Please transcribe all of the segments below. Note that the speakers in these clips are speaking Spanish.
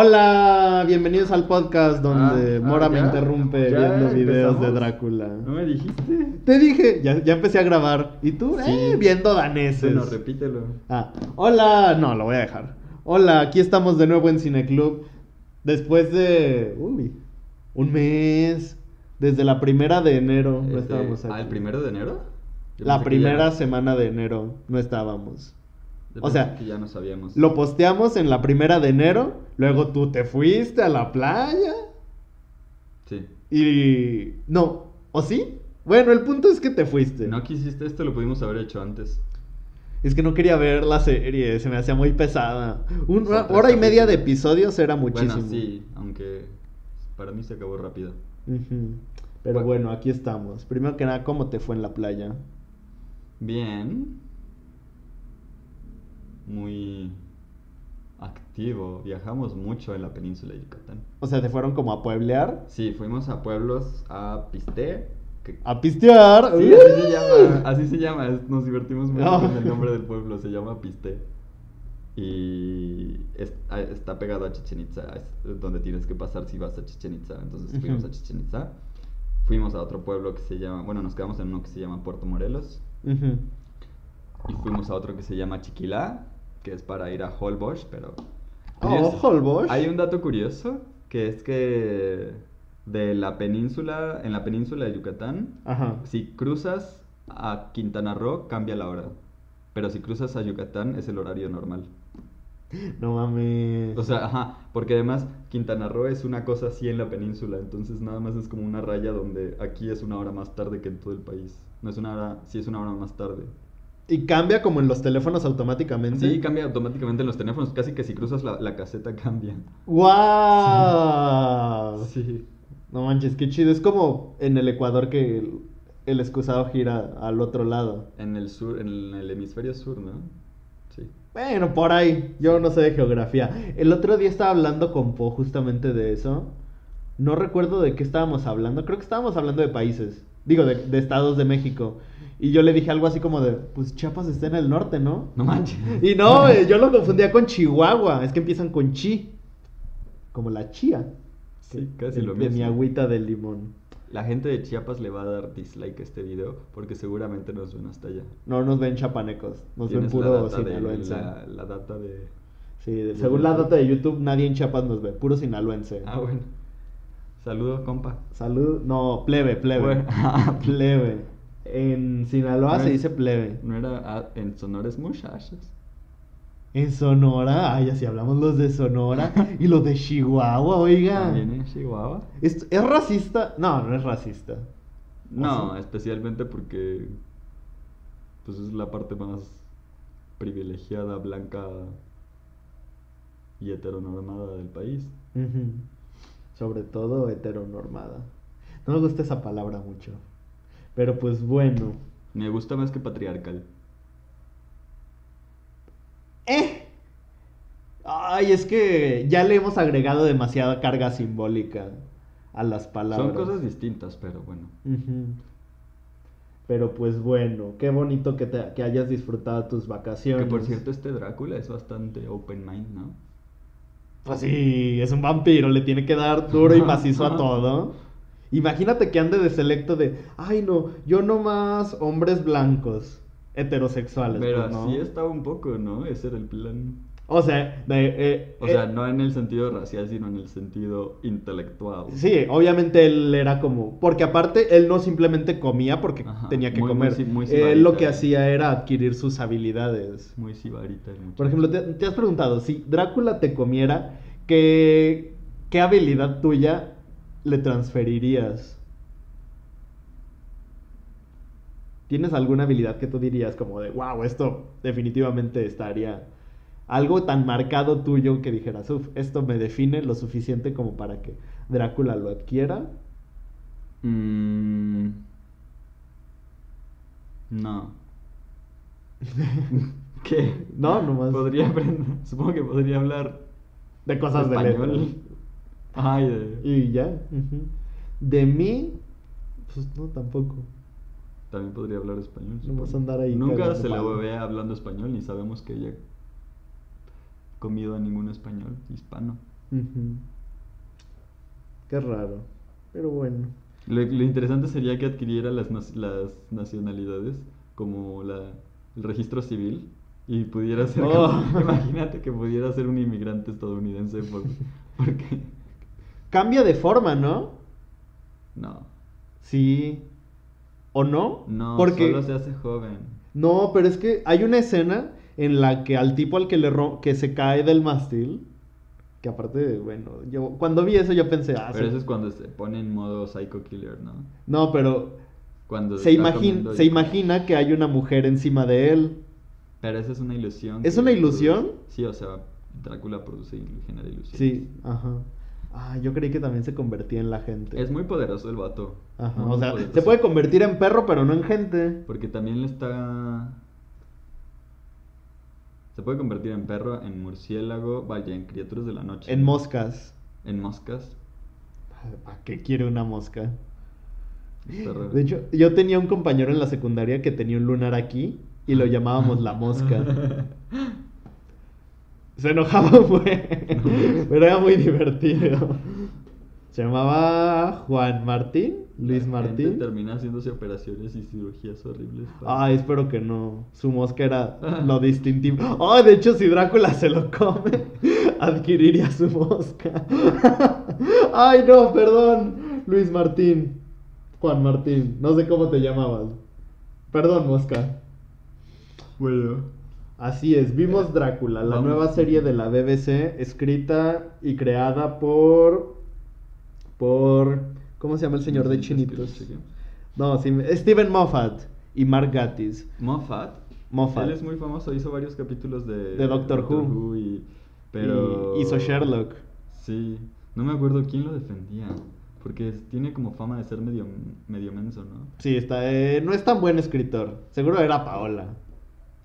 Hola, bienvenidos al podcast donde Mora me ¿Ya? interrumpe ¿Ya viendo videos de empezamos? Drácula. ¿No me dijiste? Te dije, ya empecé a grabar. ¿Y tú? Sí. Viendo daneses. Bueno, repítelo. Hola, no, lo voy a dejar. Hola, aquí estamos de nuevo en Cineclub. Después de, un mes. Desde la 1 de enero no estábamos aquí. ¿El 1 de enero? Yo La pensé que ya primera no- semana de enero no estábamos. yo O pensé sea, que ya no sabíamos. lo posteamos en la 1 de enero. Luego tú te fuiste a la playa. Sí. Y... No, ¿o sí? Bueno, el punto es que te fuiste. No quisiste esto, lo pudimos haber hecho antes. Es que no quería ver la serie, se me hacía muy pesada. Una Son 3 hora y media de capítulos. episodios era muchísimo. Bueno, sí, aunque para mí se acabó rápido. Ujú. Pero bueno, aquí estamos. Primero que nada, ¿cómo te fue en la playa? Bien. Muy activo. Viajamos mucho en la península de Yucatán. O sea, ¿te fueron como a pueblear? Sí, fuimos a pueblos a Pisté. ¿A pistear? Sí, así se llama, así se llama, nos divertimos mucho No. con el nombre del pueblo, se llama Pisté. Y está pegado a Chichén Itzá, es donde tienes que pasar si vas a Chichén Itzá. Entonces fuimos a Chichén Itzá, fuimos a otro pueblo que se llama, bueno, nos quedamos en uno que se llama Puerto Morelos. Ujú. Y fuimos a otro que se llama Chiquilá, que es para ir a Holbox, pero... Oh, Holbox. Hay un dato curioso, que es que en la península de Yucatán, Ajá. si cruzas a Quintana Roo, cambia la hora. Pero si cruzas a Yucatán, es el horario normal. No mames. O sea, ajá, porque además Quintana Roo es una cosa así en la península, entonces nada más es como una raya donde aquí es una hora más tarde que en todo el país. No es una hora, sí es una hora más tarde. ¿Y cambia como en los teléfonos automáticamente? Sí, cambia automáticamente en los teléfonos, casi que si cruzas la caseta cambia. ¡Guau! Sí. No manches, qué chido. Es como en el Ecuador que el excusado gira al otro lado. En el sur, en el hemisferio sur, ¿no? Sí. Bueno, por ahí. Yo no sé de geografía. El otro día estaba hablando con Po justamente de eso. No recuerdo de qué estábamos hablando. Creo que estábamos hablando de países. Digo, de estados de México. Y yo le dije algo así como de, pues Chiapas está en el norte, ¿no? No manches. Y no, yo lo confundía con Chihuahua. Es que empiezan con chi. Como la chía. Sí, casi De lo mi mismo. agüita de limón. La gente de Chiapas le va a dar dislike a este video porque seguramente nos ven hasta allá. No nos ven chapanecos. Nos ven Tienes la puro data de sinaloense. la data de... Sí, según la data de YouTube, nadie en Chiapas nos ve. Puro sinaloense. Ah, bueno. Saludos, compa. Salud. No, plebe. Bueno. Plebe. En Sinaloa No se es- dice plebe. No era en sonores muchachos. En Sonora, ay, así hablamos los de Sonora y los de Chihuahua, oiga. También en Chihuahua. ¿Es racista? No, no es racista. No, sí? especialmente porque pues es la parte más privilegiada, blanca y heteronormada del país. Ujú. Sobre todo heteronormada. No me gusta esa palabra mucho. Pero pues bueno. Me gusta más que patriarcal. Ay, es que ya le hemos agregado demasiada carga simbólica a las palabras. Son cosas distintas, pero bueno. Ujú. Pero pues bueno, qué bonito que hayas disfrutado tus vacaciones. Que por cierto, este Drácula es bastante open mind, ¿no? Pues sí, es un vampiro, le tiene que dar duro y macizo a todo. Imagínate que ande de selecto de, ay no, yo nomás hombres blancos, heterosexuales. Pero pues, ¿no? así estaba un poco, ¿no? Ese era el plan. O sea, O sea, no en el sentido racial, sino en el sentido intelectual. sí, obviamente él era como, porque aparte él no simplemente comía porque Ajá, tenía que muy comer. muy Él lo que sibarita. hacía era adquirir sus habilidades. Muy sibarita el muchacho. Por ejemplo, te has preguntado, si Drácula te comiera, ¿qué habilidad tuya le transferirías? ¿Tienes alguna habilidad que tú dirías como de, wow, esto definitivamente estaría algo tan marcado tuyo que dijeras, uff, esto me define lo suficiente como para que Drácula lo adquiera? No. ¿Qué? No, nomás Podría aprender. Supongo que podría hablar de cosas de español. letras. Ay, de... Y ya. Ujú. De mí, pues no, tampoco. También podría hablar español. No vas a supongo. andar ahí Nunca cagando se la palo. ve hablando español ni sabemos que haya comido a ningún español hispano. Ujú. Qué raro. Pero bueno. Lo interesante sería que adquiriera las nacionalidades, como el registro civil, y pudiera ser Oh. imagínate que pudiera ser un inmigrante estadounidense porque Cambia de forma, ¿no? no, Sí. ¿O no? no, solo Porque se hace joven. no, pero es que hay una escena en la que al tipo al que que se cae del mástil, que aparte, bueno, yo cuando vi eso yo pensé, Pero eso es cuando se pone en modo psycho killer, ¿no? no, pero Cuando está comiendo se y imagina que hay una mujer encima de él. pero esa es una ilusión ¿Es que una ilusión? sí, o sea, Drácula produce y genera ilusiones. Sí, ajá. Ah, yo creí que también se convertía en la gente. Es muy poderoso el vato. Ajá, Muy, o muy sea, poderoso. se puede convertir en perro, pero no en gente. Porque también se puede convertir en perro, en murciélago, vaya, en criaturas de la noche. En moscas. En moscas. ¿Para qué quiere una mosca? Está raro. De hecho, yo tenía un compañero en la secundaria que tenía un lunar aquí y lo llamábamos la mosca. Se enojaba, pero era muy divertido. Se llamaba Juan Martín, Luis La gente Martín. termina haciéndose operaciones y cirugías horribles. Ay, espero que no. Su mosca era lo distintivo. Oh, de hecho, si Drácula se lo come, adquiriría su mosca. Ay, no, perdón, Luis Martín. Juan Martín, no sé cómo te llamabas. Perdón, mosca. Bueno. Así es, vimos Drácula, la Vamos. nueva serie de la BBC, escrita y creada ¿cómo se llama el señor de Necesitas que lo Chinitos? cheque. No, sí, Steven Moffat y Mark Gatiss. Moffat. Moffat. Él es muy famoso, hizo varios capítulos De Doctor Who. pero Y hizo Sherlock. Sí, no me acuerdo quién lo defendía, porque tiene como fama de ser medio menso, ¿no? Sí, no es tan buen escritor. Seguro era Paola.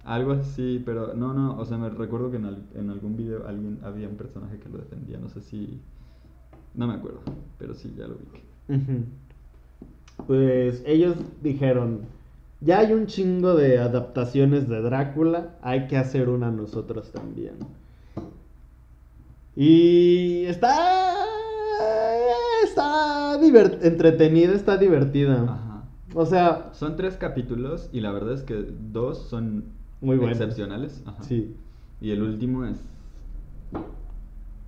Algo así, pero no, o sea, me recuerdo que en algún video había un personaje que lo defendía, no sé si, no me acuerdo, pero sí, ya lo vi. Ujú. Pues ellos dijeron, ya hay un chingo de adaptaciones de Drácula, hay que hacer una nosotros también. Y entretenida, está divertida. Ajá. O sea, Son 3 capítulos y la verdad es que 2 son muy buenos. excepcionales. Ajá. Sí. Y el último es...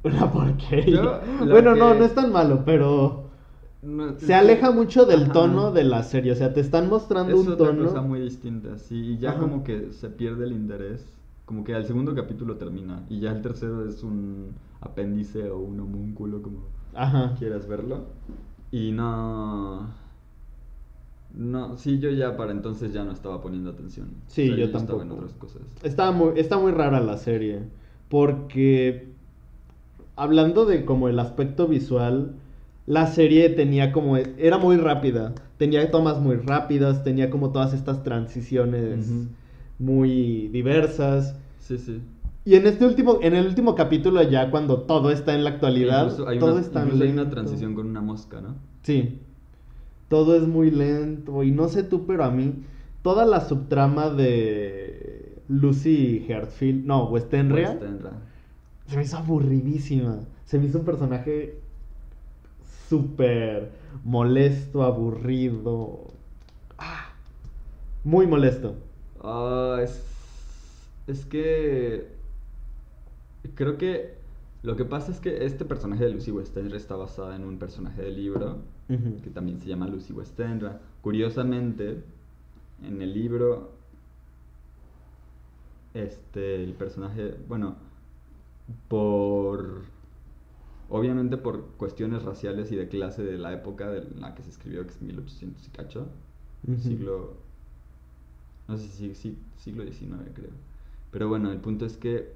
Una porquería. Yo, lo Bueno, no que- es tan malo, pero no, se aleja mucho del Ajá. tono de la serie. O sea, te están mostrando Es un otra tono. cosa muy distinta, sí, y ya Ajá. como que se pierde el interés, como que al segundo capítulo termina, y ya el tercero es un apéndice o un homúnculo, como Ajá. quieras verlo, y no, sí, yo ya para entonces ya no estaba poniendo atención. Sí, O sea, yo ya estaba en tampoco. otras cosas. Está muy rara la serie. Porque hablando de como el aspecto visual, la serie tenía como, era muy rápida. Tenía tomas muy rápidas, tenía como todas estas transiciones Ujú. muy diversas. Sí, sí. Y en el último capítulo ya cuando todo está en la actualidad, Incluso hay todo una, es tan incluso hay una lento. transición con una mosca, ¿no? Sí. Todo es muy lento. Y no sé tú, pero a mí, toda la subtrama de Lucy Hertfield, no, Westenra, Westenra. se me hizo aburridísima. Se me hizo un personaje súper molesto, aburrido. Ah, muy molesto. Ah, es que creo que lo que pasa es que este personaje de Lucy Westenra está basada en un personaje del libro Ujú. que también se llama Lucy Westenra. Curiosamente, en el libro, el personaje, bueno, obviamente por cuestiones raciales y de clase de la época en la que se escribió, que es 1800 y cacho, Ujú. no sé si siglo XIX creo. Pero bueno, el punto es que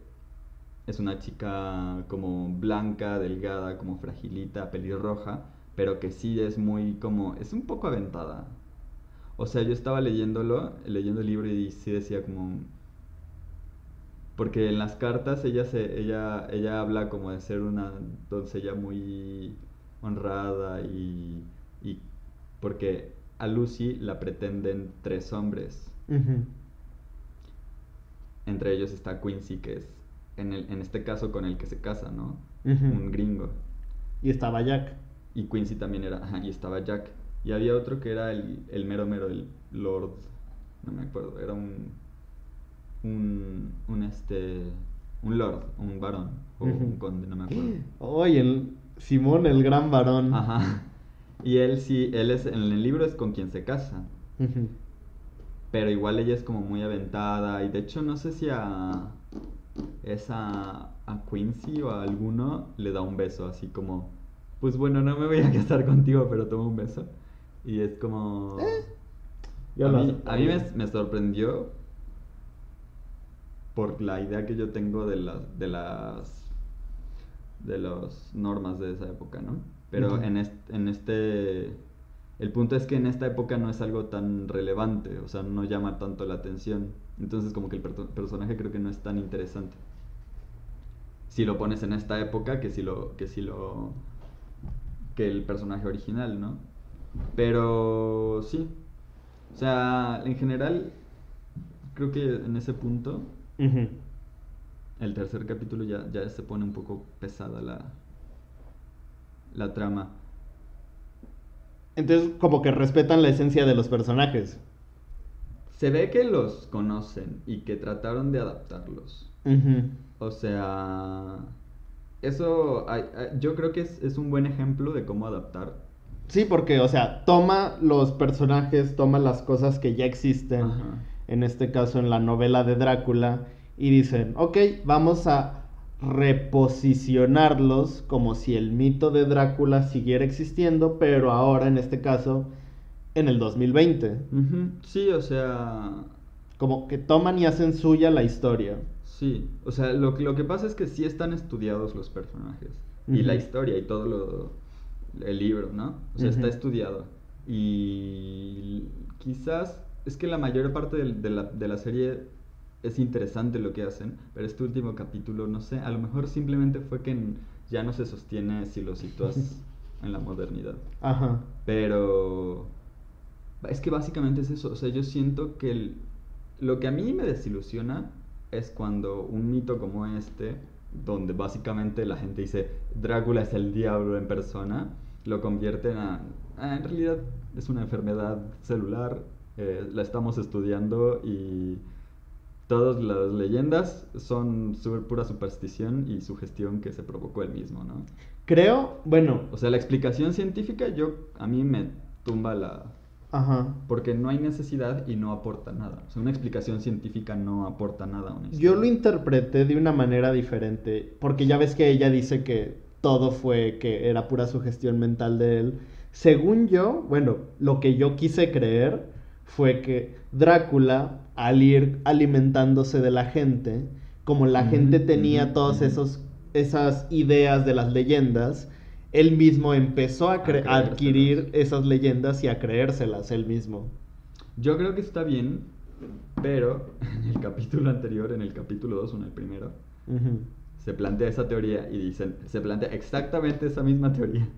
es una chica como blanca, delgada, como fragilita, pelirroja, pero que sí es muy como, es un poco aventada. O sea, yo estaba leyendo el libro y sí decía como, porque en las cartas ella habla como de ser una doncella muy honrada y porque a Lucy la pretenden 3 hombres. Ujú. Entre ellos está Quincy, que es en este caso con el que se casa, ¿no? Ujú. un gringo. Y estaba Jack. Y Quincy también era, ajá, y estaba Jack. Y había otro que era el mero mero, el Lord, no me acuerdo, era un Lord, un varón, o un conde, no me acuerdo. Oye, el Simón, el gran varón. Ajá. Y él sí, él es, en el libro es con quien se casa. Ujú. Pero igual ella es como muy aventada. Y de hecho no sé si a Quincy o a alguno le da un beso, así como, pues bueno, no me voy a casar contigo, pero toma un beso. Y es como... Yo a lo mí, aceptaría. me sorprendió por la idea que yo tengo de las normas de esa época, ¿no? Pero Ujú. el punto es que en esta época no es algo tan relevante, o sea, no llama tanto la atención. Entonces como que el personaje creo que no es tan interesante. Si lo pones en esta época que el personaje original, ¿no? Pero sí. O sea, en general creo que en ese punto Ujú. el tercer capítulo ya se pone un poco pesada la trama. Entonces, como que respetan la esencia de los personajes. Se ve que los conocen y que trataron de adaptarlos. Ujú. O sea, eso yo creo que es un buen ejemplo de cómo adaptar. Sí, porque, o sea, toma los personajes, toma las cosas que ya existen, Ajá. en este caso en la novela de Drácula, y dicen, ok, vamos a reposicionarlos como si el mito de Drácula siguiera existiendo, pero ahora, en este caso, en el 2020. Ujú. Sí, o sea, Como que toman y hacen suya la historia. sí. O sea, lo que pasa es que sí están estudiados los personajes. Y la Ujú. historia y todo el libro, ¿no? O sea, está Ujú. estudiado. Y quizás es que la mayor parte de la serie es interesante lo que hacen, pero este último capítulo, no sé, a lo mejor simplemente fue que ya no se sostiene si lo sitúas en la modernidad. Ajá. Pero es que básicamente es eso, o sea, yo siento que lo que a mí me desilusiona es cuando un mito como este, donde básicamente la gente dice Drácula es el diablo en persona, lo convierten en realidad es una enfermedad celular, la estamos estudiando y todas las leyendas son pura superstición y sugestión que se provocó él mismo, ¿no? Creo, bueno, O sea, la explicación científica a mí me tumba ajá. porque no hay necesidad y no aporta nada. O sea, una explicación científica no aporta nada a una Yo lo historia. interpreté de una manera diferente, porque ya ves que ella dice que todo fue, que era pura sugestión mental de él. Según yo, bueno, lo que yo quise creer fue que Drácula, al ir alimentándose de la gente, como la Ujú, gente ujú, tenía todas ujú. esas ideas de las leyendas, él mismo empezó a, A a creérselas. adquirir esas leyendas y a creérselas él mismo. Yo creo que está bien, pero en el capítulo anterior, en el capítulo 2 o en el primero, Ujú. se plantea esa teoría y dicen, se plantea exactamente esa misma teoría.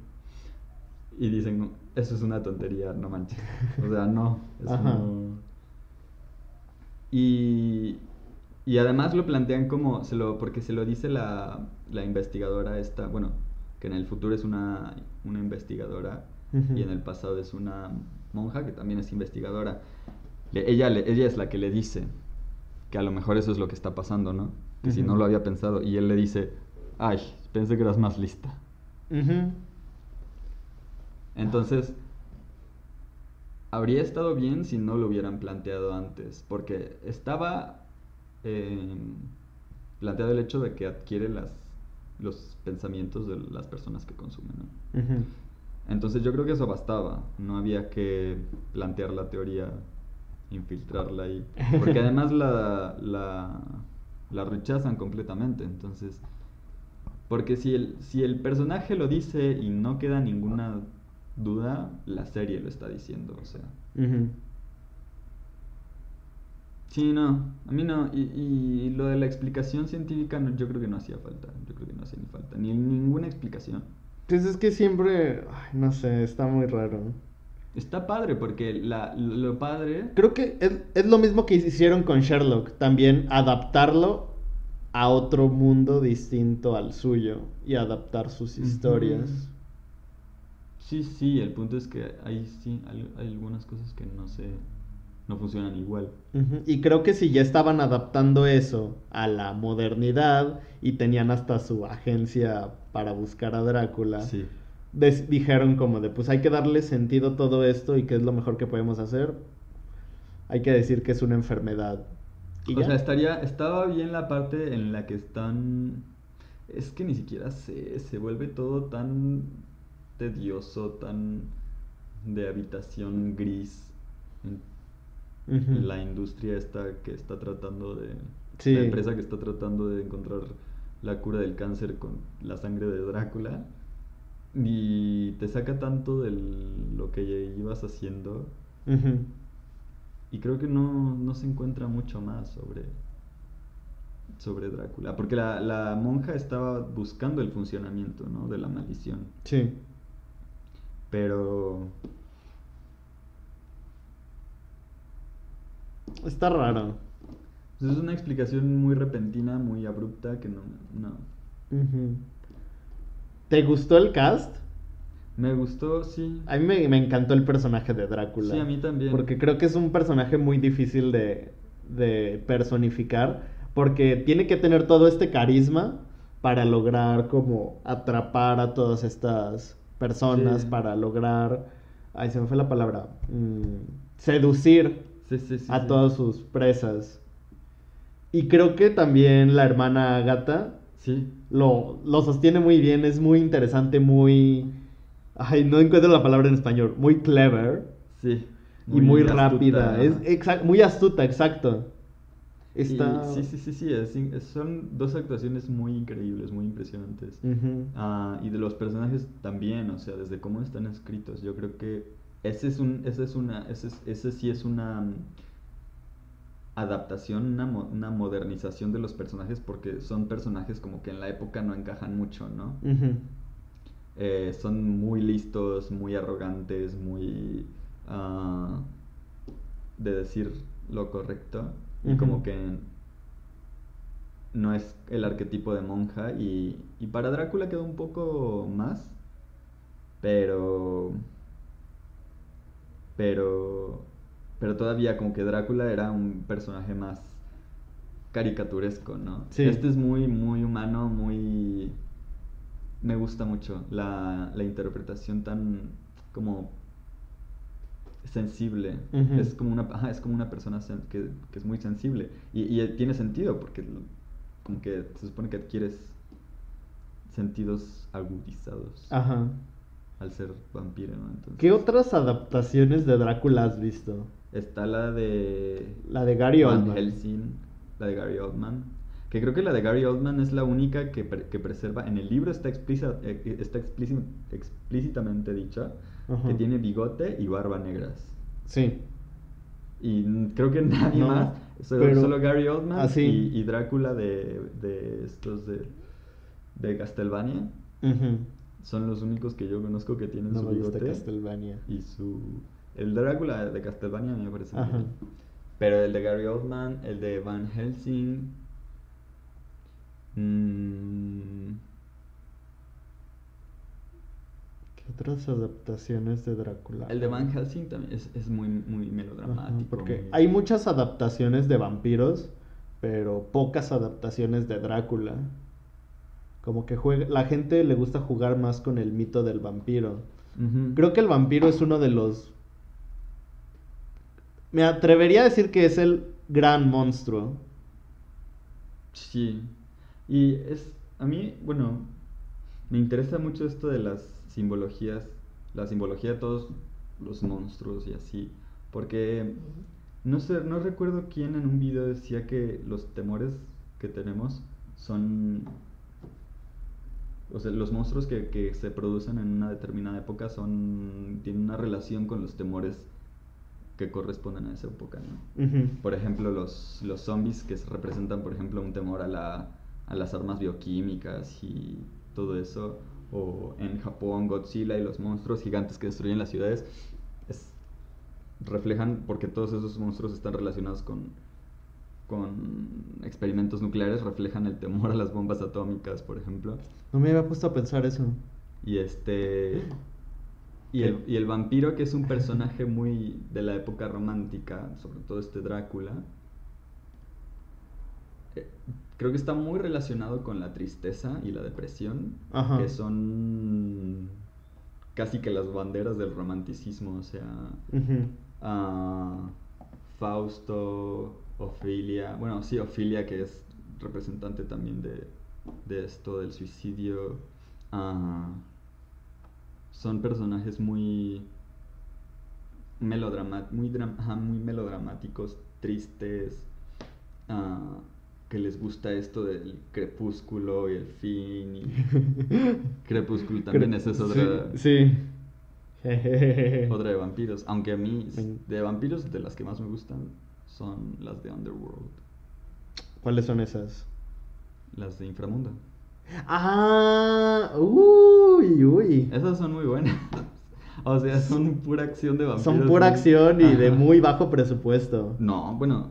Y dicen, eso es una tontería, no manches. O sea, no, eso Ajá. no. Y, y además lo plantean como, porque se lo dice la investigadora esta, bueno, que en el futuro es una investigadora y Ujú. en el pasado es una monja que también es investigadora. Ella es la que le dice que a lo mejor eso es lo que está pasando, ¿no? Que si no Ujú. lo había pensado. Y él le dice, ay, pensé que eras más lista. Ujú. Entonces, habría estado bien si no lo hubieran planteado antes, porque estaba eh, planteado el hecho de que adquiere los pensamientos de las personas que consumen, ¿no? Ujú. Entonces yo creo que eso bastaba, no había que plantear la teoría, infiltrarla ahí, porque además la rechazan completamente, entonces, porque si el personaje lo dice y no queda ninguna duda, la serie lo está diciendo, o sea. Ujú. Sí, no, a mí no. Y lo de la explicación científica, yo creo que no hacía falta. Yo creo que no hacía ni falta. Ni ninguna explicación. Pues es que siempre, ay, no sé, está muy raro. Está padre porque lo padre... Creo que es lo mismo que hicieron con Sherlock, también adaptarlo a otro mundo distinto al suyo y adaptar sus historias. Sí, sí, el punto es que ahí sí hay algunas cosas que no funcionan igual. Y creo que si ya estaban adaptando eso a la modernidad y tenían hasta su agencia para buscar a Drácula, Sí. dijeron como de, pues hay que darle sentido a todo esto y qué es lo mejor que podemos hacer. Hay que decir que es una enfermedad. ¿Y O ya? sea, estaba bien la parte en la que están. Es que ni siquiera sé, se vuelve todo tan tedioso, tan de habitación gris en Ujú. la industria esta que está tratando de. La Sí. empresa que está tratando de encontrar la cura del cáncer con la sangre de Drácula. Y te saca tanto de lo que ya ibas haciendo. Ujú. Y creo que no se encuentra mucho más sobre Drácula. Porque la monja estaba buscando el funcionamiento, ¿no? De la maldición. Sí. Pero Está raro. pues, es una explicación muy repentina, muy abrupta, que no. Ujú. ¿Te gustó el cast? Me gustó, sí. A mí me encantó el personaje de Drácula. Sí, a mí también. Porque creo que es un personaje muy difícil de personificar. Porque tiene que tener todo este carisma para lograr como atrapar a todas estas personas. Sí. Para lograr... Ay, se me fue la palabra. Seducir Sí, sí, sí, a sí. todas sus presas. Y creo que también la hermana Agatha Sí. lo sostiene muy bien, es muy interesante, muy... Ay, no encuentro la palabra en español. Muy clever Sí. y muy Muy rápida. Es astuta. muy astuta, exacto. Y Está... sí, sí, sí, sí, son dos actuaciones muy increíbles, muy impresionantes. Ujú, Y de los personajes también, o sea, desde cómo están escritos. Yo creo que ese sí es una adaptación, una modernización de los personajes porque son personajes como que en la época no encajan mucho, ¿no? ujú, Son muy listos, muy arrogantes, muy ah, de decir lo correcto y ujú. como que no es el arquetipo de monja y para Drácula quedó un poco más, pero pero pero todavía como que Drácula era un personaje más caricaturesco, ¿no? Sí. Este es muy muy humano, muy me gusta mucho la interpretación tan como sensible. Ujú. Es como una persona que es muy sensible. Y tiene sentido, porque como que se supone que adquieres sentidos agudizados Ajá. al ser vampiro, ¿no? ¿Qué Entonces, otras adaptaciones de Drácula has visto? está la de La de Gary Van Oldman. Helsing, la de Gary Oldman. Que creo que la de Gary Oldman es la única que preserva. En el libro está, explícitamente dicha que Ajá. tiene bigote y barba negras. Sí. Y creo que nadie más, No, solo pero... Gary Oldman Así. y Drácula de estos de Castlevania Ujú. son los únicos que yo conozco que tienen No su me gusta bigote Castlevania. y su... El Drácula de Castlevania me parece muy Ajá. bien. Pero el de Gary Oldman, el de Van Helsing... mm, ¿Qué otras adaptaciones de Drácula el de hay? Van Helsing también es muy, muy Ajá, melodramático, porque muy... hay muchas adaptaciones de vampiros, pero pocas adaptaciones de Drácula. Como que la gente le gusta jugar más con el mito del vampiro. Ujú. Creo que el vampiro es uno de los... Me atrevería a decir que es el gran monstruo. Sí. Y a mí, bueno, me interesa mucho esto de las simbologías, la simbología de todos los monstruos y así, porque no sé, no recuerdo quién en un video decía que los temores que tenemos son, o sea, los monstruos que se producen en una determinada época tienen una relación con los temores que corresponden a esa época, ¿no? Ujú. Por ejemplo, los zombies que se representan, por ejemplo, un temor a las armas bioquímicas y todo eso. O en Japón, Godzilla y los monstruos gigantes que destruyen las ciudades. es- Reflejan porque todos esos monstruos están relacionados con experimentos nucleares reflejan el temor a las bombas atómicas, por ejemplo. No me había puesto a pensar eso. Y y el vampiro, que es un personaje muy de la época romántica, sobre todo Drácula, creo que está muy relacionado con la tristeza y la depresión, Ajá. que son casi que las banderas del romanticismo, o sea, Ujú. Fausto, Ofelia, bueno, sí, Ofelia, que es representante también de esto del suicidio. Son personajes muy muy melodramáticos, tristes, que les gusta esto del crepúsculo y el fin. Y Crepúsculo también esa es otra, Sí. otra de vampiros. Aunque a mí, de vampiros, de las que más me gustan son las de Underworld, ¿Cuáles son esas? las de Inframundo. Ah, uy. Esas son muy buenas. O sea, son pura acción de vampiros. Son pura acción y de Ajá. muy bajo presupuesto. No, bueno.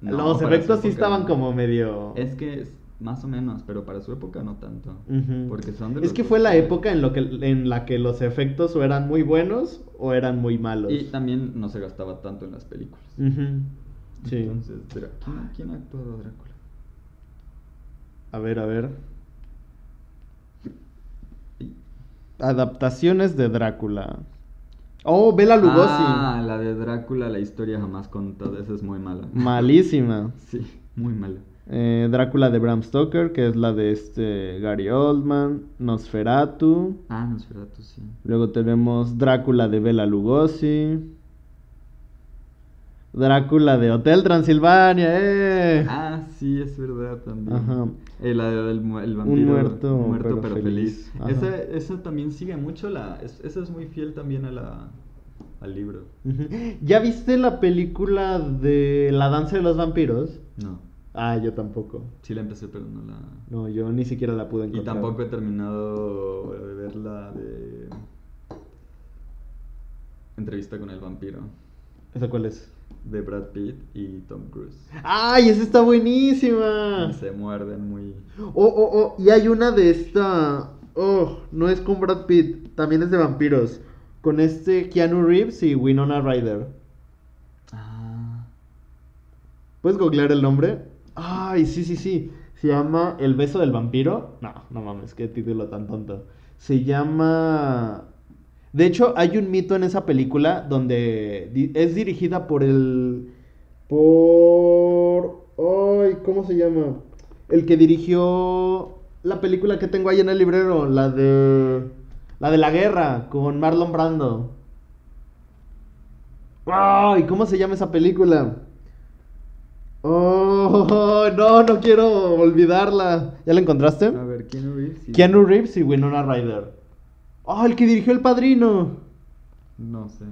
No, Los para efectos su sí época estaban no. como medio... Es que es más o menos, pero para su época no tanto. Ujú. Porque son de Es los que fue la que- época en la que los efectos o eran muy buenos o eran muy malos. Y también no se gastaba tanto en las películas. Ujú. Sí. Entonces, ¿quién ha actuado a Drácula? A ver. Adaptaciones de Drácula. Oh, Bela Lugosi. Ah, la de Drácula, la historia jamás contada. Esa es muy mala. Malísima. Sí, muy mala. Drácula de Bram Stoker, que es la de Gary Oldman. Nosferatu. Ah, Nosferatu, sí. Luego tenemos Drácula de Bela Lugosi. Drácula de Hotel Transilvania, Ah, sí, es verdad también. Ajá. La del el vampiro. muerto, pero feliz. feliz. Ajá. Esa también sigue mucho esa es muy fiel también al libro. Ujú. ¿Ya viste la película de La danza de los vampiros? No, Ah, yo tampoco. sí la empecé, pero no la... No, yo ni siquiera la pude Y encontrar. tampoco he terminado de ver la de... Entrevista con el vampiro, ¿Esa cuál es? de Brad Pitt y Tom Cruise. ¡Ay, esa está buenísima! Y se muerden muy... Y hay una de esta... Oh, no es con Brad Pitt, también es de vampiros. Con Keanu Reeves y Winona Ryder. Ah, ¿Puedes googlear el nombre? Ay, sí. Se llama El beso del vampiro. No mames, qué título tan tonto. Se llama... De hecho, hay un mito en esa película donde es dirigida por Ay, ¿cómo se llama? El que dirigió la película que tengo ahí en el librero, la de la guerra, con Marlon Brando. Ay, ¿cómo se llama esa película? Oh, no quiero olvidarla. ¿Ya la encontraste? a ver, Keanu Reeves. Sí. Keanu Reeves y Winona Ryder. ¡Ah, el que dirigió El Padrino! No sé.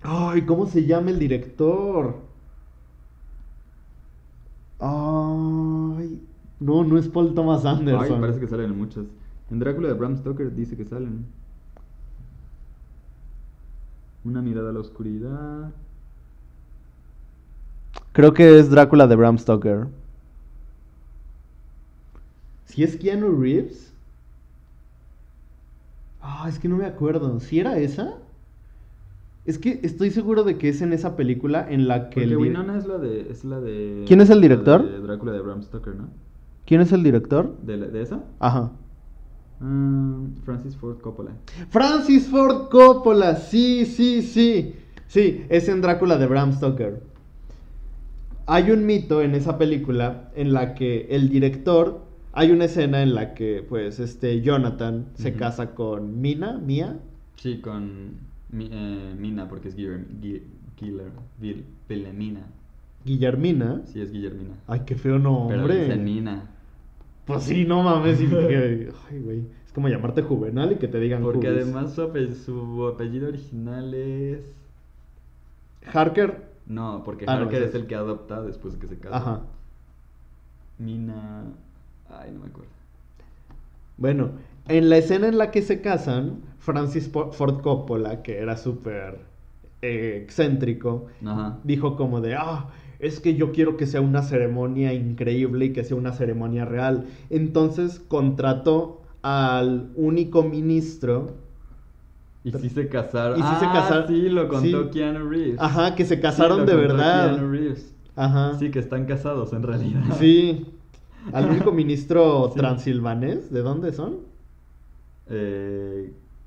Ay, ¿cómo se llama el director? Ay, no es Paul Thomas Ay, Anderson. parece que salen muchas. En Drácula de Bram Stoker dice que salen. Una mirada a la oscuridad. Creo que es Drácula de Bram Stoker. ¿Si es Keanu Reeves? Ah, es que no me acuerdo. ¿Si era esa? Es que estoy seguro de que es en esa película en la que Porque Winona es la de... ¿Quién es el director? La de Drácula de Bram Stoker, ¿no? ¿Quién es el director? ¿De esa? Ajá. Francis Ford Coppola. Francis Ford Coppola, sí. Sí, es en Drácula de Bram Stoker. Hay un mito en esa película en la que el director... Hay una escena en la que, pues, Jonathan se Ujú. casa con Mia. Sí, con Mina, porque es Wilhelmina. Guillermina. Sí, es Guillermina. Ay, qué feo Pero nombre. dice Mina. Pues sí, no mames. Ay, güey. Es como llamarte Juvenal y que te digan Porque Jubes. además su apellido original es... Harker. No, porque Ah, no, Harker ese es el que adopta después de que se casa. Ajá. Mina... Ay, no me acuerdo. Bueno, en la escena en la que se casan, Francis Ford Coppola, que era súper excéntrico, Ajá. dijo como de, es que yo quiero que sea una ceremonia increíble y que sea una ceremonia real. Entonces contrató al único ministro. Y sí se casaron. Y sí se casaron. Sí, lo contó Sí. Keanu Reeves. Ajá, que se casaron Sí, lo de contó verdad. Keanu Reeves. Ajá. Sí, que están casados en realidad. Sí. Al único ministro Sí. transilvanés, ¿de dónde son?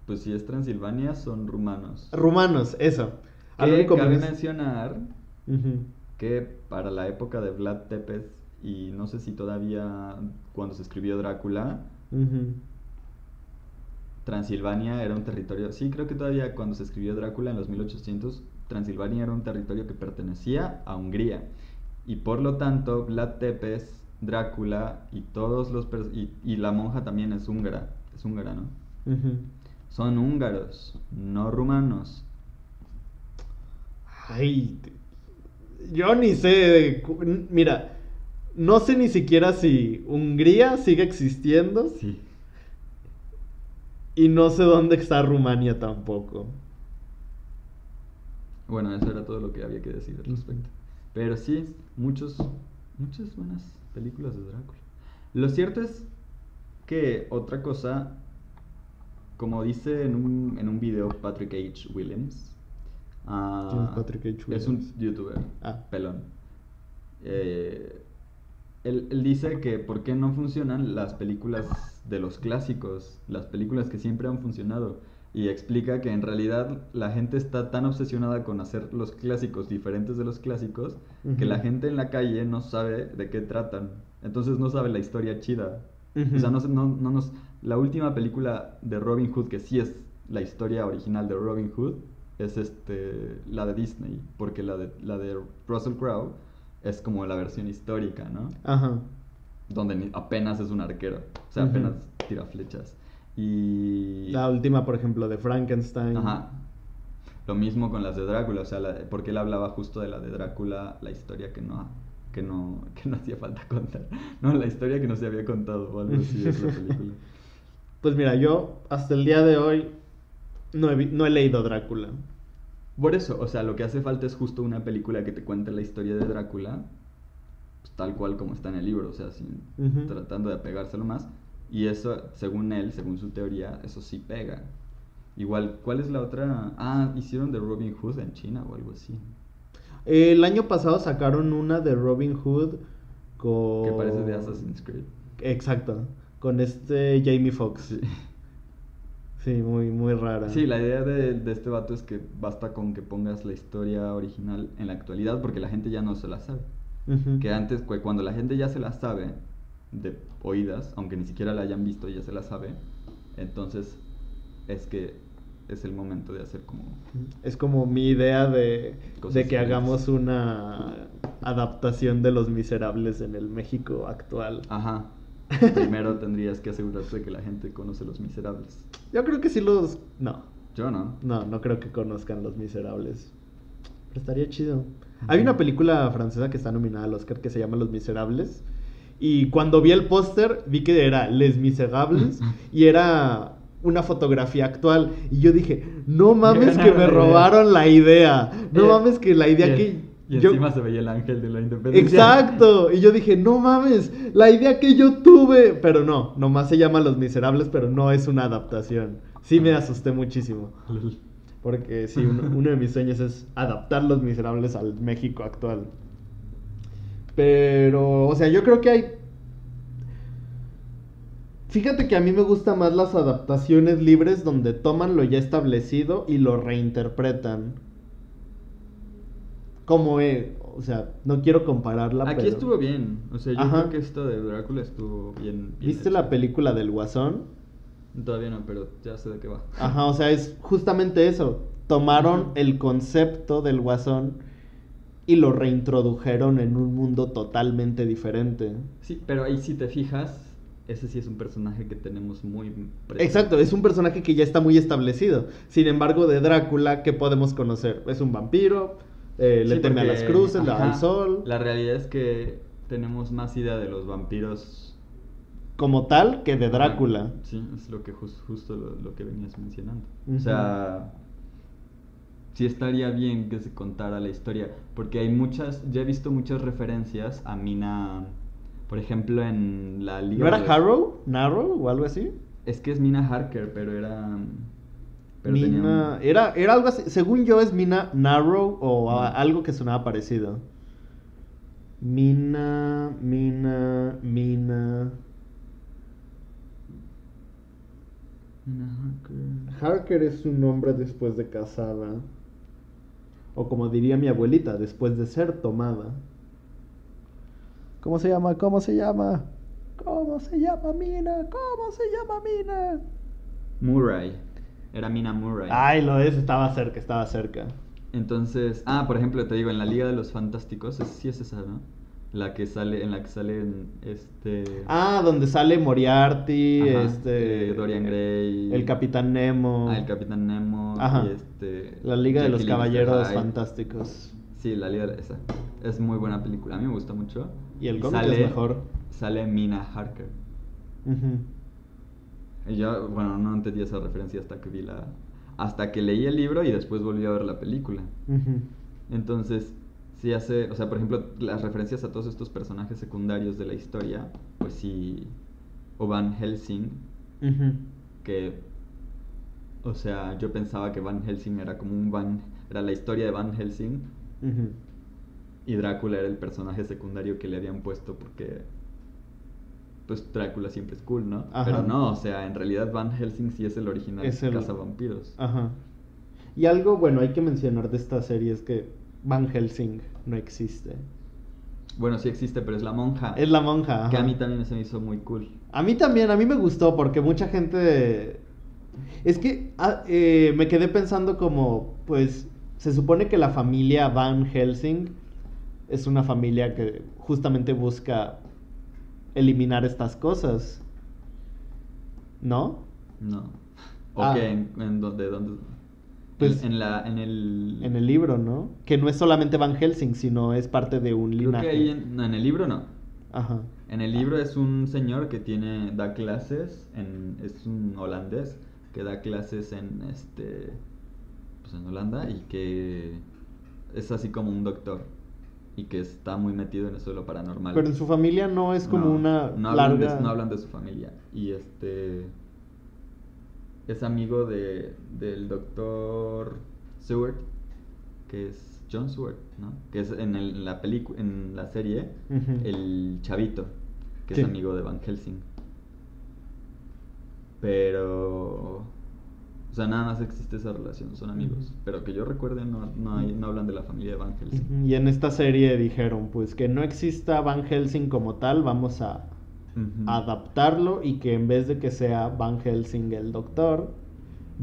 Pues si es Transilvania, son rumanos. Rumanos, eso. Al Que único cabe ministro. mencionar Ujú. que para la época de Vlad Tepes, y no sé si todavía cuando se escribió Drácula, Ujú. Transilvania era un territorio, sí, creo que todavía cuando se escribió Drácula en los 1800, Transilvania era un territorio que pertenecía a Hungría. Y por lo tanto, Vlad Tepes, Drácula y todos los y la monja también es húngara, ¿no? Ujú. Son húngaros, no rumanos. Ay, yo ni sé. Mira, no sé ni siquiera si Hungría sigue existiendo. Sí. Y no sé dónde está Rumania tampoco. Bueno, eso era todo lo que había que decir al respecto. Pero sí, muchas buenas películas de Drácula. Lo cierto es que otra cosa, como dice en un video Patrick H. Williams, ¿Quién es Patrick H. es un Williams? youtuber, Ah. pelón. Él dice que por qué no funcionan las películas de los clásicos, las películas que siempre han funcionado. Y explica que en realidad la gente está tan obsesionada con hacer los clásicos diferentes de los clásicos que la gente en la calle no sabe de qué tratan. Entonces no sabe la historia chida. O sea, la última película de Robin Hood, que sí es la historia original de Robin Hood, es la de Disney, porque la de Russell Crowe es como la versión histórica, ¿no? Ajá. Donde apenas es un arquero, o sea, apenas tira flechas. Y La última, por ejemplo, de Frankenstein. ajá. Lo mismo con las de Drácula, o sea, porque él hablaba justo de la de Drácula, la historia que no hacía falta contar. No, la historia que no se había contado o algo así es la película. Pues mira, yo hasta el día de hoy no he leído Drácula. Por eso, o sea, lo que hace falta es justo una película que te cuente la historia de Drácula, pues, tal cual como está en el libro, o sea, tratando de apegárselo más. Y eso, según él, según su teoría, eso sí pega. Igual, ¿cuál es la otra? Ah, hicieron de Robin Hood en China o algo así. El año pasado sacaron una de Robin Hood con... Que parece de Assassin's Creed. Exacto, con Jamie Foxx. Sí. Sí, muy, muy rara. Sí, la idea de este vato es que basta con que pongas la historia original en la actualidad porque la gente ya no se la sabe. Ujú. Que antes, cuando la gente ya se la sabe de oídas, aunque ni siquiera la hayan visto, ya se la sabe, entonces es que es el momento de hacer como... Es como mi idea de Cosas que diferentes. hagamos una adaptación de Los Miserables en el México actual. Ajá. Primero tendrías que asegurarte de que la gente conoce Los Miserables. Yo creo que sí No, Yo no. no creo que conozcan Los Miserables. Pero estaría chido. Hay una película francesa que está nominada al Oscar que se llama Los Miserables. Y cuando vi el póster, vi que era Les Miserables y era una fotografía actual. Y yo dije, no mames que me robaron la idea. No mames que la idea que... Y yo... encima se veía el ángel de la independencia. Exacto. Y yo dije, no mames, la idea que yo tuve. Pero no, nomás se llama Los Miserables, pero no es una adaptación. Sí me asusté muchísimo. Porque sí, uno de mis sueños es adaptar Los Miserables al México actual. Pero, o sea, yo creo que hay... Fíjate que a mí me gustan más las adaptaciones libres donde toman lo ya establecido y lo reinterpretan. Como, o sea, no quiero compararla, Aquí pero... estuvo bien. O sea, yo Ajá. creo que esto de Drácula estuvo bien ¿Viste hecho. la película del Guasón? Todavía no, pero ya sé de qué va. Ajá, o sea, es justamente eso. Tomaron Ujú. el concepto del Guasón y lo reintrodujeron en un mundo totalmente diferente. Sí, pero ahí si te fijas, ese sí es un personaje que tenemos muy presente. Exacto, es un personaje que ya está muy establecido. Sin embargo, de Drácula, ¿qué podemos conocer? Es un vampiro, le Sí, teme a las cruces, le da al ajá, sol. La realidad es que tenemos más idea de los vampiros Como tal que de Drácula. Ajá, sí, es lo que justo lo que venías mencionando. Ujú. O sea, sí estaría bien que se contara la historia, porque hay muchas, ya he visto muchas referencias a Mina, por ejemplo, en la Liga ¿No de era los... Harrow? ¿Narrow o algo así? Es que es Mina Harker, pero era... Pero tenía Mina. un... Era algo así. Según yo, es Mina Narrow o No. algo que sonaba parecido. Mina. Mina Harker. Harker es su nombre después de casada. O como diría mi abuelita, después de ser tomada. ¿Cómo se llama? ¿Cómo se llama? ¿Cómo se llama Mina? ¿Cómo se llama Mina? Murray. Era Mina Murray. Ay, lo es, estaba cerca, estaba cerca. Entonces, por ejemplo, te digo, en la Liga de los Fantásticos, sí es esa, ¿no? La que sale, en la que salen Ah, donde sale Moriarty, ajá, Dorian Gray. el Capitán Nemo. El Capitán Nemo. Ajá. Y La Liga de los Jekyll y Mr. Caballeros Hyde. Fantásticos. Sí, la Liga esa. Es muy buena película, a mí me gusta mucho. Y el cómic es mejor. Sale Mina Harker. Ujú. Y yo, bueno, no entendí esa referencia hasta que leí el libro y después volví a ver la película. Ujú. Entonces, sí hace, o sea, por ejemplo, las referencias a todos estos personajes secundarios de la historia, pues sí, o Van Helsing, Ujú. que, o sea, yo pensaba que Van Helsing era como era la historia de Van Helsing, Ujú. y Drácula era el personaje secundario que le habían puesto porque, pues, Drácula siempre es cool, ¿no? Ajá. Pero no, o sea, en realidad Van Helsing sí es el original Es el- cazavampiros. Ajá. Y algo, bueno, hay que mencionar de esta serie es que Van Helsing no existe. Bueno, sí existe, pero es la monja. Es la monja, Que a ajá. mí también se me hizo muy cool. A mí también, a mí me gustó porque mucha gente... Es que me quedé pensando como, pues, se supone que la familia Van Helsing es una familia que justamente busca eliminar estas cosas, ¿no? No. ¿O Ah. qué? ¿Dónde? Pues, en el libro, ¿no? Que no es solamente Van Helsing, sino es parte de un Creo linaje. que ahí no, en el libro no. Ajá. En el libro es un señor que da clases, es un holandés que da clases pues en Holanda y que es así como un doctor y que está muy metido en eso de lo paranormal. Pero en su familia no es como No, una no hablan larga... no hablan de su familia y es amigo del doctor Seward, que es John Seward, ¿no? Que es en la película, en la serie, Ujú. el chavito, que Sí. es amigo de Van Helsing. Pero, o sea, nada más existe esa relación, son amigos. Ujú. Pero que yo recuerde, no hablan de la familia de Van Helsing. Ujú. Y en esta serie dijeron, pues que no exista Van Helsing como tal, vamos a Ujú. adaptarlo y que en vez de que sea Van Helsing el doctor,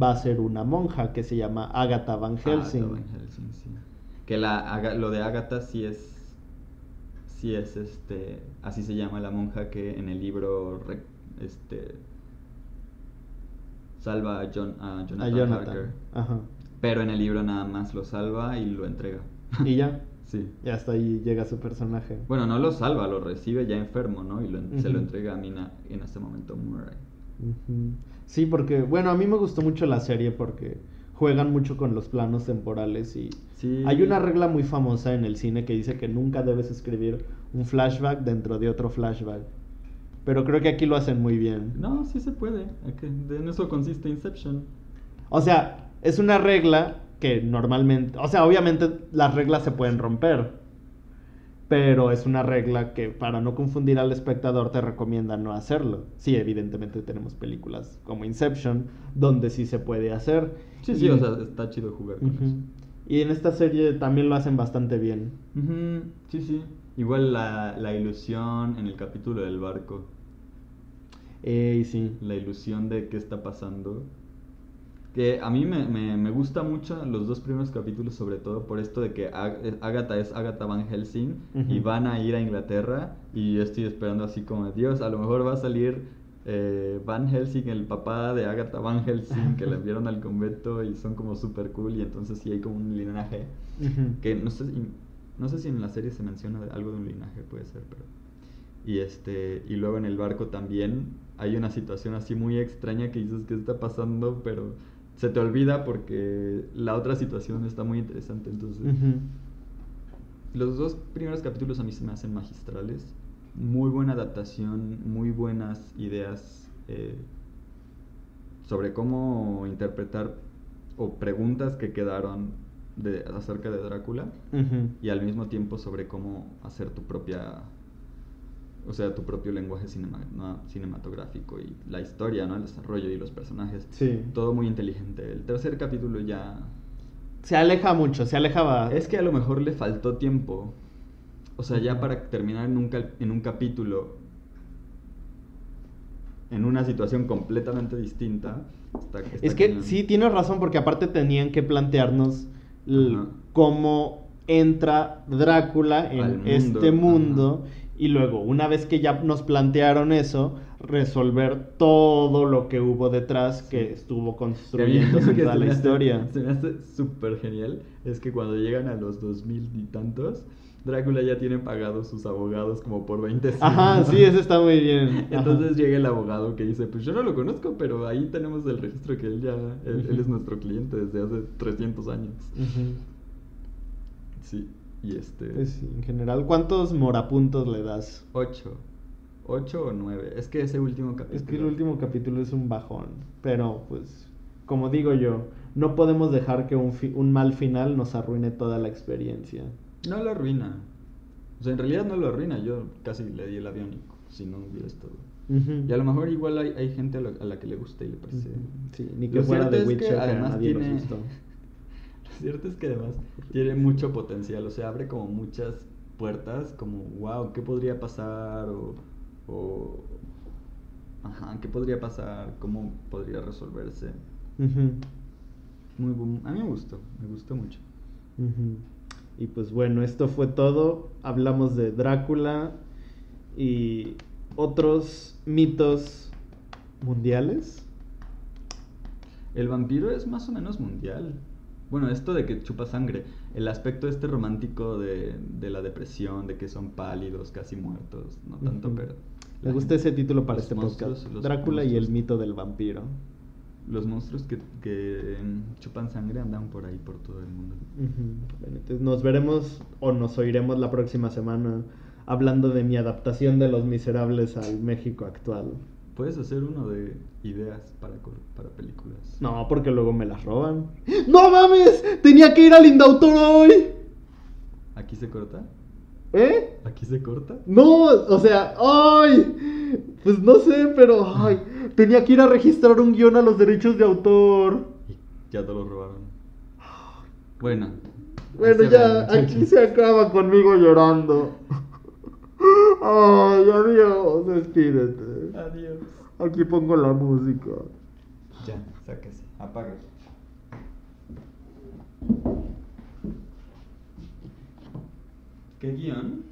va a ser una monja que se llama Agatha Van Helsing. Agatha Van Helsing, sí. Que lo de Agatha sí es así se llama la monja que en el libro salva a Jonathan A Jonathan. Harker. Ajá. Pero en el libro nada más lo salva y lo entrega. Y ya. Sí. Y hasta ahí llega su personaje. Bueno, no lo salva, lo recibe ya enfermo, ¿no? Y se lo Ujú. entrega a Mina en este momento Murray. Ujú. Sí, porque, bueno, a mí me gustó mucho la serie porque juegan mucho con los planos temporales y Sí. hay una regla muy famosa en el cine que dice que nunca debes escribir un flashback dentro de otro flashback. Pero creo que aquí lo hacen muy bien. No, sí se puede. En eso consiste Inception. O sea, es una regla que normalmente, o sea, obviamente las reglas se pueden romper, pero es una regla que para no confundir al espectador te recomienda no hacerlo. Sí, evidentemente tenemos películas como Inception donde sí se puede hacer. Sí, o sea, está chido jugar con Ujú. eso. Y en esta serie también lo hacen bastante bien. Ujú, sí. Igual la ilusión en el capítulo del barco. Sí. La ilusión de qué está pasando. Que a mí me gusta mucho los dos primeros capítulos, sobre todo por esto de que Agatha es Agatha Van Helsing y Ujú. van a ir a Inglaterra y yo estoy esperando así como, Dios, a lo mejor va a salir Van Helsing, el papá de Agatha Van Helsing, que la enviaron al convento y son como super cool y entonces sí hay como un linaje. Ujú. Que no sé si en la serie se menciona algo de un linaje, puede ser, pero... Y luego en el barco también hay una situación así muy extraña que dices que está pasando, pero se te olvida porque la otra situación está muy interesante. Entonces, Ujú. los 2 primeros capítulos a mí se me hacen magistrales. Muy buena adaptación, muy buenas ideas sobre cómo interpretar o preguntas que quedaron acerca de Drácula, Ujú. y al mismo tiempo sobre cómo hacer tu propio lenguaje cinematográfico y la historia, ¿no? El desarrollo y los personajes. Sí. Todo muy inteligente. El tercer capítulo ya... Se aleja mucho, se alejaba. Es que a lo mejor le faltó tiempo. O sea, ya Ujú. para terminar en un capítulo en una situación completamente distinta. Está Es que cañón. sí, tienes razón, porque aparte tenían que plantearnos Ajá. cómo entra Drácula en Al mundo, este mundo, ajá. y luego, una vez que ya nos plantearon eso, resolver todo lo que hubo detrás que estuvo Y a mí construyéndose lo en que toda la historia. se me hace súper genial es que cuando llegan a los 2000 y tantos, Drácula ya tiene pagados sus abogados como por 20 siglos. Ajá, sí, eso está muy bien. Ajá. Entonces llega el abogado que dice, pues yo no lo conozco, pero ahí tenemos el registro que él es nuestro cliente desde hace 300 años. Ujú. Sí, y Pues sí, en general, ¿cuántos morapuntos le das? 8 o 9. Es que ese último capítulo... Es que el último capítulo es un bajón, pero pues, como digo yo, no podemos dejar que un mal final nos arruine toda la experiencia. No lo arruina. O sea, en realidad no lo arruina. Yo casi le di el aviónico si no hubiera estado. Ujú. Y a lo mejor igual hay gente a la que le gusta y le parece... Ujú. Sí, ni que Lo fuera cierto de es Witcher, que que a además nadie nos tiene... gustó. Lo cierto es que además tiene mucho potencial. O sea, abre como muchas puertas, como, wow, ¿qué podría pasar? Ajá, ¿qué podría pasar? ¿Cómo podría resolverse? Ujú. A mí me gustó mucho. Ujú. Y pues bueno, esto fue todo. Hablamos de Drácula y otros mitos mundiales. El vampiro es más o menos mundial. Bueno, esto de que chupa sangre, el aspecto este romántico de la depresión, de que son pálidos, casi muertos, no tanto, Ujú. pero... Me gusta ese título para los este monstruos, podcast. los Drácula y el monstruos. mito del vampiro. Los monstruos que chupan sangre andan por ahí, por todo el mundo. Ujú. Bueno, entonces nos veremos o nos oiremos la próxima semana hablando de mi adaptación de Los Miserables al México actual. Puedes hacer uno de ideas para películas. No, porque luego me las roban. ¡No mames! ¡Tenía que ir al Indautor hoy! ¿Aquí se corta? ¿Eh? ¿Aquí se corta? No, o sea, ¡ay! Pues no sé, pero ¡ay! Tenía que ir a registrar un guión a los derechos de autor. Y ya te lo robaron. Bueno. Bueno, ahí se ya, ven, aquí muchachos. se acaba conmigo llorando. Ay, adiós, despídete. Adiós. Aquí pongo la música. Ya, sáquese, apague. ¿Qué guión?